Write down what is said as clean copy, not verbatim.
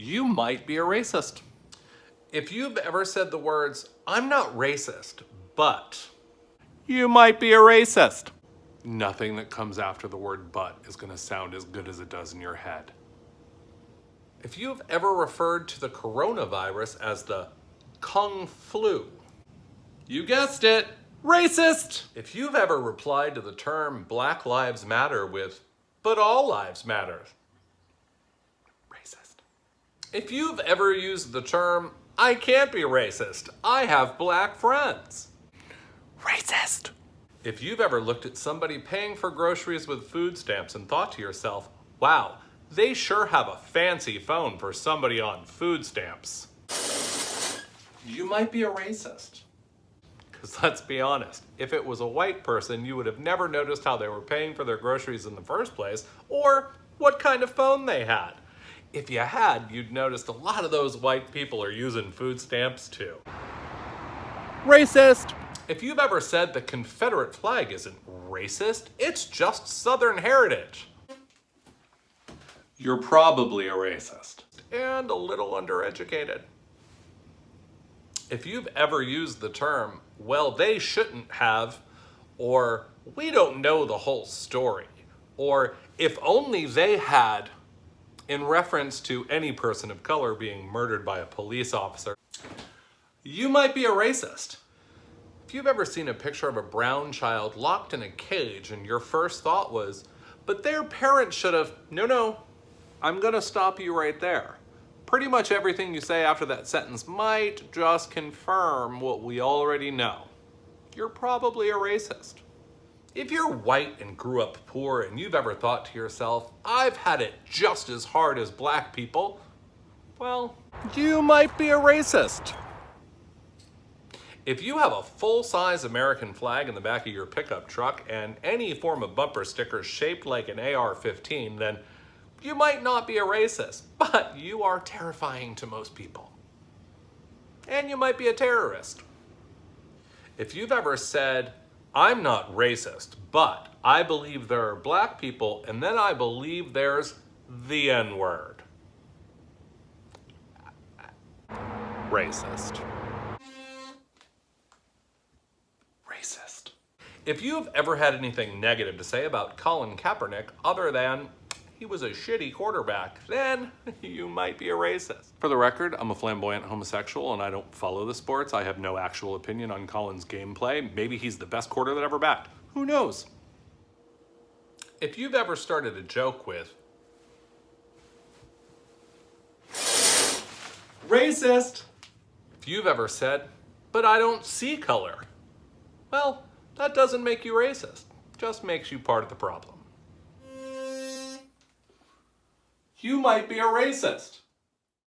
You might be a racist. If you've ever said the words, "I'm not racist, but," you might be a racist. Nothing that comes after the word "but" is going to sound as good as it does in your head. If you've ever referred to the coronavirus as the Kung flu, you guessed it, racist. If you've ever replied to the term Black Lives Matter with, "but all lives matter," racist. If you've ever used the term, "I can't be racist, I have black friends," racist. If you've ever looked at somebody paying for groceries with food stamps and thought to yourself, "Wow, they sure have a fancy phone for somebody on food stamps," you might be a racist. Because let's be honest, if it was a white person, you would have never noticed how they were paying for their groceries in the first place, or what kind of phone they had. If you had, you'd noticed a lot of those white people are using food stamps too. Racist! If you've ever said the Confederate flag isn't racist, it's just Southern heritage, you're probably a racist. And a little undereducated. If you've ever used the term, "well, they shouldn't have," or "we don't know the whole story," or "if only they had," in reference to any person of color being murdered by a police officer, you might be a racist. If you've ever seen a picture of a brown child locked in a cage and your first thought was, "but their parents should have," no, I'm gonna stop you right there. Pretty much everything you say after that sentence might just confirm what we already know. You're probably a racist. If you're white and grew up poor and you've ever thought to yourself, "I've had it just as hard as black people," well, you might be a racist. If you have a full-size American flag in the back of your pickup truck and any form of bumper sticker shaped like an AR-15, then you might not be a racist, but you are terrifying to most people. And you might be a terrorist. If you've ever said, "I'm not racist, but I believe there are black people, and then I believe there's the N-word," racist. Racist. If you've ever had anything negative to say about Colin Kaepernick other than he was a shitty quarterback, then you might be a racist. For the record, I'm a flamboyant homosexual and I don't follow the sports. I have no actual opinion on Colin's gameplay. Maybe he's the best quarter that ever backed. Who knows? If you've ever started a joke with, "racist," if you've ever said, "but I don't see color," well, that doesn't make you racist. Just makes you part of the problem. You might be a racist.